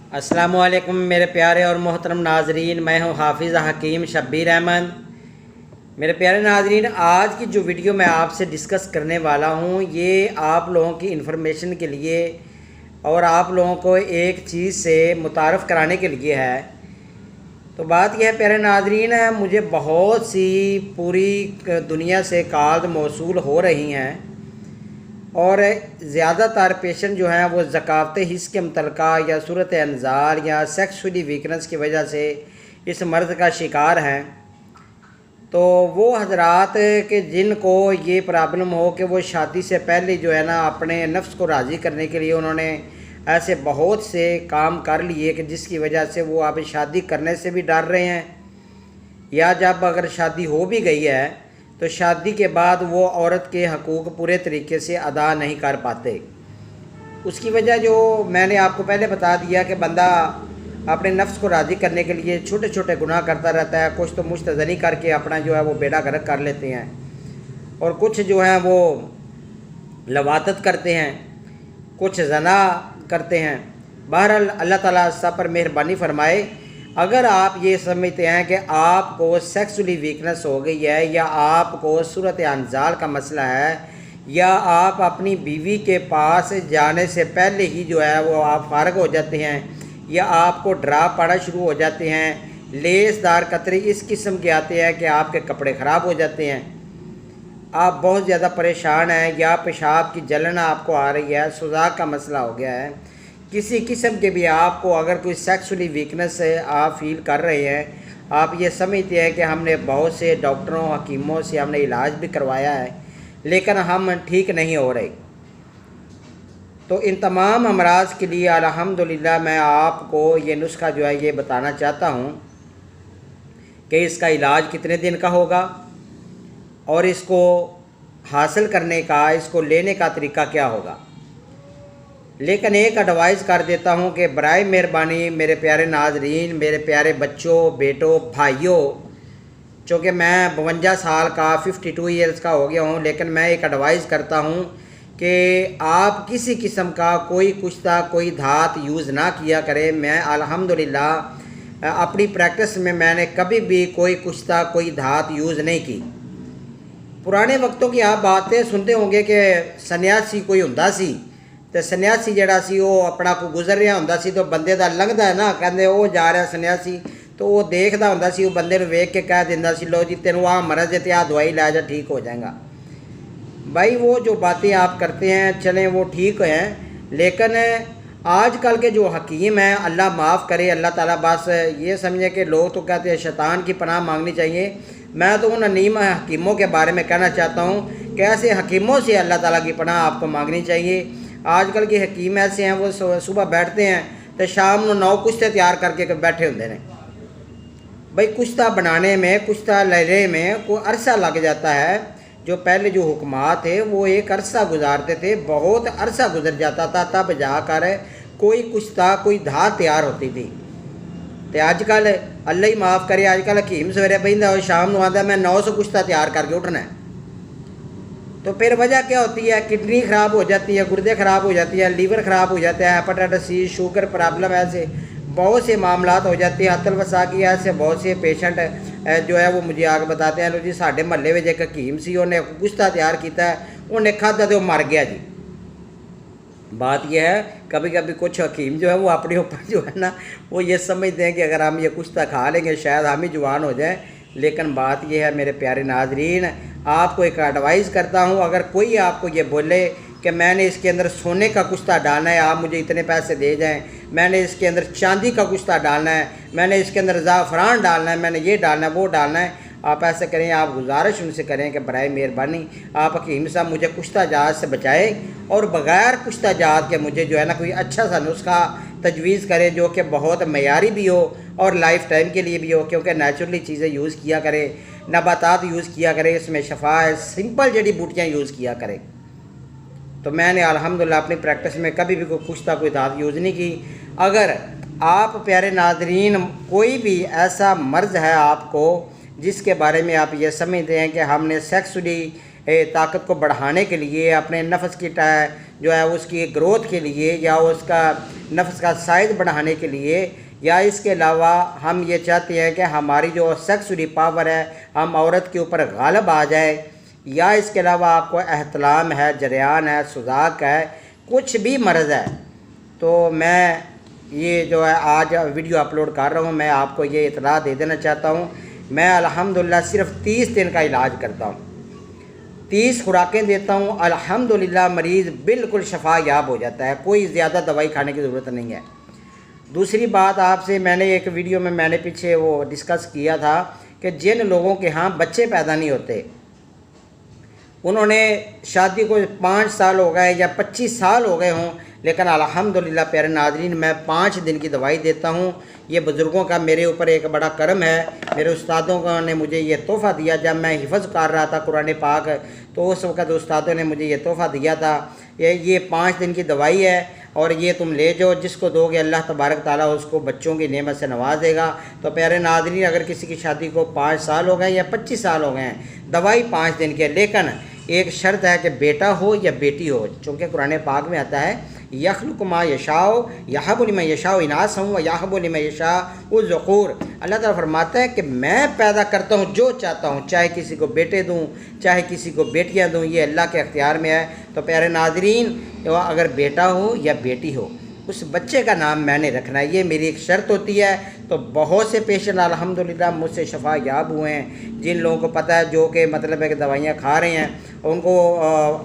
अस्सलाम वालेकुम मेरे प्यारे और मोहतरम नाजरीन, मैं हूं हाफिज़ हकीम शब्बीर अहमद। मेरे प्यारे नाजरीन, आज की जो वीडियो मैं आपसे डिस्कस करने वाला हूं ये आप लोगों की इन्फॉर्मेशन के लिए और आप लोगों को एक चीज़ से मुतारफ़ कराने के लिए है। तो बात यह है प्यारे नाजरीन, मुझे बहुत सी पूरी दुनिया से कॉल मौसूल हो रही हैं और ज़्यादातर पेशेंट जो हैं वो ज़कावत हिस्स के मुतलका या सूरत अनज़ाल या सेक्सुअली वीकनेस की वजह से इस मर्ज़ का शिकार हैं। तो वो हजरात के जिनको ये प्रॉब्लम हो कि वो शादी से पहले जो है ना अपने नफ्स को राज़ी करने के लिए उन्होंने ऐसे बहुत से काम कर लिए कि जिसकी वजह से वो अब शादी करने से भी डर रहे हैं, या जब अगर शादी हो भी गई है तो शादी के बाद वो औरत के हकूक़ पूरे तरीके से अदा नहीं कर पाते। उसकी वजह जो मैंने आपको पहले बता दिया कि बंदा अपने नफ्स को राज़ी करने के लिए छोटे छोटे गुनाह करता रहता है। कुछ तो मुस्तज़नी करके अपना जो है वो बेड़ा गर्क कर लेते हैं और कुछ जो हैं वो लवातत करते हैं, कुछ जना करते हैं। बहरहाल अल्लाह ताला सब पर मेहरबानी फ़रमाए। अगर आप ये समझते हैं कि आपको सेक्सुअली वीकनेस हो गई है या आपको सूरत अनज़ाल का मसला है या आप अपनी बीवी के पास जाने से पहले ही जो है वो आप फारग हो जाते हैं या आपको ड्राप पड़ना शुरू हो जाते हैं, लेसदार कतरे इस किस्म के आते हैं कि आपके कपड़े ख़राब हो जाते हैं, आप बहुत ज़्यादा परेशान हैं या पेशाब की जलन आपको आ रही है, सुजाक का मसला हो गया है, किसी किस्म के भी आपको अगर कोई सेक्सुअली वीकनेस है आप फील कर रहे हैं, आप ये समझते हैं कि हमने बहुत से डॉक्टरों हकीमों से हमने इलाज भी करवाया है लेकिन हम ठीक नहीं हो रहे, तो इन तमाम अमराज के लिए अल्हम्दुलिल्लाह मैं आपको ये नुस्खा जो है ये बताना चाहता हूँ कि इसका इलाज कितने दिन का होगा और इसको हासिल करने का, इसको लेने का तरीका क्या होगा। लेकिन एक एडवाइस कर देता हूँ कि बराए मेहरबानी मेरे प्यारे नाजरीन, मेरे प्यारे बच्चों, बेटों, भाइयों, चूँकि मैं 52 साल का 52 ईयर्स का हो गया हूँ, लेकिन मैं एक एडवाइस करता हूँ कि आप किसी किस्म का कोई कुश्ता कोई धात यूज़ ना किया करें। मैं अल्हम्दुलिल्लाह अपनी प्रैक्टिस में मैंने कभी भी कोई कुश्ता कोई धात यूज़ नहीं की। पुराने वक्तों की आप बातें सुनते होंगे कि सन्यासी कोई हुंदा सी ते सन्यासी जिहड़ा सी वो अपना को गुजर रहा हुंदा सी तो बंदे दा लंघदा है ना, कहंदे वो जा रहा सन्यासी, तो वो देखदा हुंदा सी, वो बंदे नूं वेख के कह दिंदा सी लो जी तेनू आ मरज है ते आ दवाई लै जा ठीक हो जाएगा। भाई वो जो बातें आप करते हैं चलें वो ठीक हैं, लेकिन आज कल के जो हकीम हैं अल्लाह माफ़ करे, अल्लाह ताला बस ये समझे कि लोग तो कहते हैं शैतान की पनाह मांगनी चाहिए। मैं तो उन अनीम हकीमों के बारे में कहना चाहता हूँ कि ऐसे हकीमों से अल्लाह ताला की पनाह आपको मांगनी चाहिए। आजकल के हकीम ऐसे हैं वो सुबह बैठते हैं तो शाम को 9 कुश्ते तैयार करके बैठे होंगे ने। भाई कुश्ता बनाने में, कुश्ता लेने में कोई अरसा लग जाता है। जो पहले जो हुक्मात थे वो एक अरसा गुजारते थे, बहुत अरसा गुजर जाता था तब जाकर कोई कुश्ता कोई धात तैयार होती थी। तो अजकल अल्लाह ही माफ़ करे, अजकल हकीम सवेरे बहिंदा और शाम को आता मैं 900 कुश्ता तैयार करके उठना है। तो फिर वजह क्या होती है, किडनी ख़राब हो जाती है, गुर्दे ख़राब हो जाती है, लीवर ख़राब हो जाता है, हेपेटाइटिस सी, शुगर प्रॉब्लम, ऐसे बहुत से मामलात हो जाते हैं। अतल वसा की ऐसे बहुत से पेशेंट जो है वो मुझे आगे बताते हैं लो जी साढ़े महल्ले में एक हकीम सी, उन्हें कुश्ता तैयार किया, उन्हें खादा तो मर गया जी। बात यह है कभी कभी कुछ हकीम जो है वो अपने ऊपर जो है ना वो ये समझते हैं कि अगर हम ये कुश्ता खा लेंगे शायद हम ही जवान हो जाएं, लेकिन बात यह है मेरे प्यारे नाजरीन, आपको एक एडवाइस करता हूँ, अगर कोई आपको ये बोले कि मैंने इसके अंदर सोने का कुश्ता डालना है, आप मुझे इतने पैसे दे जाएं, मैंने इसके अंदर चांदी का कुश्ता डालना है, मैंने इसके अंदर ज़ाफ़रान डालना है, मैंने ये डालना है वो डालना है, आप ऐसे करें, आप गुजारिश उनसे करें कि बराए मेहरबानी आप हकीम साहब मुझे कुश्ता जात से बचाए और बग़ैर कुश्ता जात के मुझे जो है ना कोई अच्छा सा नुस्खा तजवीज़ करें जो कि बहुत मयारी भी हो और लाइफ टाइम के लिए भी हो, क्योंकि नेचुरली चीज़ें यूज़ किया करें, नबातात यूज़ किया करें, इसमें शफा है, सिंपल जड़ी बूटियाँ यूज़ किया करें। तो मैंने अल्हम्दुलिल्लाह अपनी प्रैक्टिस में कभी भी कोई कुश्ता कोई धात यूज़ नहीं की। अगर आप प्यारे नाजरीन कोई भी ऐसा मर्ज़ है आपको जिसके बारे में आप ये समझते हैं कि हमने सेक्सुअली ताकत को बढ़ाने के लिए, अपने नफ्स की جو ہے اس کی گروتھ کے لیے یا اس کا نفس کا سائز بڑھانے کے لیے، یا اس کے علاوہ ہم یہ چاہتے ہیں کہ ہماری جو سیکسولی پاور ہے ہم عورت کے اوپر غالب آ جائے، یا اس کے علاوہ آپ کو احتلام ہے، جریان ہے، سوزاک ہے، کچھ بھی مرض ہے، تو میں یہ جو ہے آج ویڈیو اپلوڈ کر رہا ہوں۔ میں آپ کو یہ اطلاع دے دینا چاہتا ہوں، میں الحمدللہ صرف 30 دن کا علاج کرتا ہوں، 30 خوراکیں دیتا ہوں، الحمدللہ مریض بالکل شفا یاب ہو جاتا ہے، کوئی زیادہ دوائی کھانے کی ضرورت نہیں ہے۔ دوسری بات آپ سے میں نے ایک ویڈیو میں نے پیچھے وہ ڈسکس کیا تھا کہ جن لوگوں کے ہاں بچے پیدا نہیں ہوتے، انہوں نے شادی کو 5 سال ہو گئے یا 25 سال ہو گئے ہوں، لیکن الحمدللہ پیارے ناظرین میں 5 دن کی دوائی دیتا ہوں۔ یہ بزرگوں کا میرے اوپر ایک بڑا کرم ہے، میرے استادوں نے مجھے یہ تحفہ دیا۔ جب میں حفظ کر رہا تھا قرآن پاک تو اس وقت استادوں نے مجھے یہ تحفہ دیا تھا، یہ 5 دن کی دوائی ہے اور یہ تم لے جاؤ، جس کو دو گے اللہ تبارک تعالیٰ اس کو بچوں کی نعمت سے نواز دے گا۔ تو پیارے ناظرین اگر کسی کی شادی کو 5 سال ہو گئے یا 25 سال ہو گئے ہیں، دوائی 5 دن کی ہے، لیکن ایک شرط ہے کہ بیٹا ہو یا بیٹی ہو، چونکہ قرآن پاک میں آتا ہے یخلق ما یشاء یہب لمن یشاء اناثا و یہب لمن یشاء الذکور۔ اللہ تعالیٰ فرماتا ہے کہ میں پیدا کرتا ہوں جو چاہتا ہوں، چاہے کسی کو بیٹے دوں چاہے کسی کو بیٹیاں دوں، یہ اللہ کے اختیار میں ہے۔ تو پیارے ناظرین اگر بیٹا ہو یا بیٹی ہو، اس بچے کا نام میں نے رکھنا ہے، یہ میری ایک شرط ہوتی ہے۔ تو بہت سے پیشنٹ الحمدللہ مجھ سے شفا یاب ہوئے ہیں، جن لوگوں کو پتہ ہے جو کہ مطلب ہے کہ دوائیاں کھا رہے ہیں، ان کو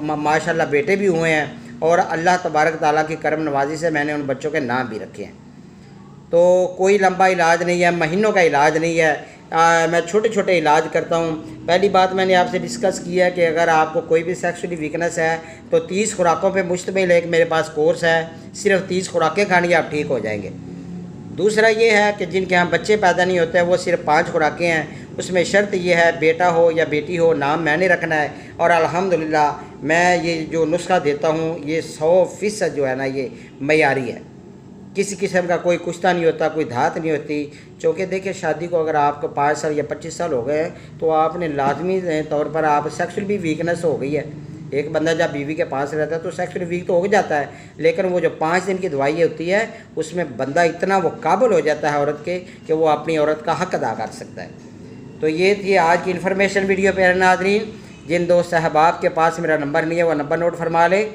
ماشاءاللہ بیٹے بھی ہوئے ہیں، اور اللہ تبارک تعالیٰ کی کرم نوازی سے میں نے ان بچوں کے نام بھی رکھے ہیں۔ تو کوئی لمبا علاج نہیں ہے، مہینوں کا علاج نہیں ہے، میں چھوٹے چھوٹے علاج کرتا ہوں۔ پہلی بات میں نے آپ سے ڈسکس کی ہے کہ اگر آپ کو کوئی بھی سیکسولی ویکنس ہے تو 30 خوراکوں پہ مشتمل ایک میرے پاس کورس ہے، صرف 30 خوراکیں کھانی آپ ٹھیک ہو جائیں گے۔ دوسرا یہ ہے کہ جن کے ہاں بچے پیدا نہیں ہوتے وہ صرف 5 خوراکیں ہیں، اس میں شرط یہ ہے بیٹا ہو یا بیٹی ہو، نام میں نے رکھنا ہے، اور الحمدللہ میں یہ جو نسخہ دیتا ہوں یہ 100% جو ہے نا یہ معیاری ہے، کسی قسم کا کوئی کشتہ نہیں ہوتا، کوئی دھات نہیں ہوتی۔ چونکہ دیکھیں شادی کو اگر آپ کو 5 سال یا 25 سال ہو گئے ہیں تو آپ نے لازمی طور پر آپ سیکسول بھی ویکنس ہو گئی ہے۔ ایک بندہ جب بیوی کے پاس رہتا ہے تو سیکسول ویک تو ہو جاتا ہے، لیکن وہ جو 5 دن کی دوائی ہوتی ہے اس میں بندہ اتنا وہ قابل ہو جاتا ہے عورت کے کہ وہ اپنی عورت کا حق ادا کر سکتا ہے۔ تو یہ تھی آج کی انفارمیشن ویڈیو پیارے ناظرین۔ جن دوست احباب کے پاس میرا نمبر نہیں ہے وہ نمبر نوٹ فرما لیں،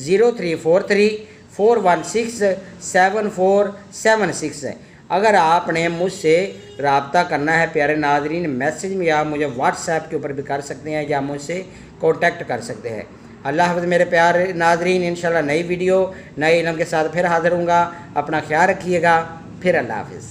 0343416747 اگر آپ نے مجھ سے رابطہ کرنا ہے پیارے ناظرین، میسج میں یا مجھے واٹس ایپ کے اوپر بھی کر سکتے ہیں یا مجھ سے کانٹیکٹ کر سکتے ہیں۔ اللہ حافظ میرے پیارے ناظرین، انشاءاللہ نئی ویڈیو نئے علم کے ساتھ پھر حاضر ہوں گا۔ اپنا خیال رکھیے گا، پھر اللہ حافظ۔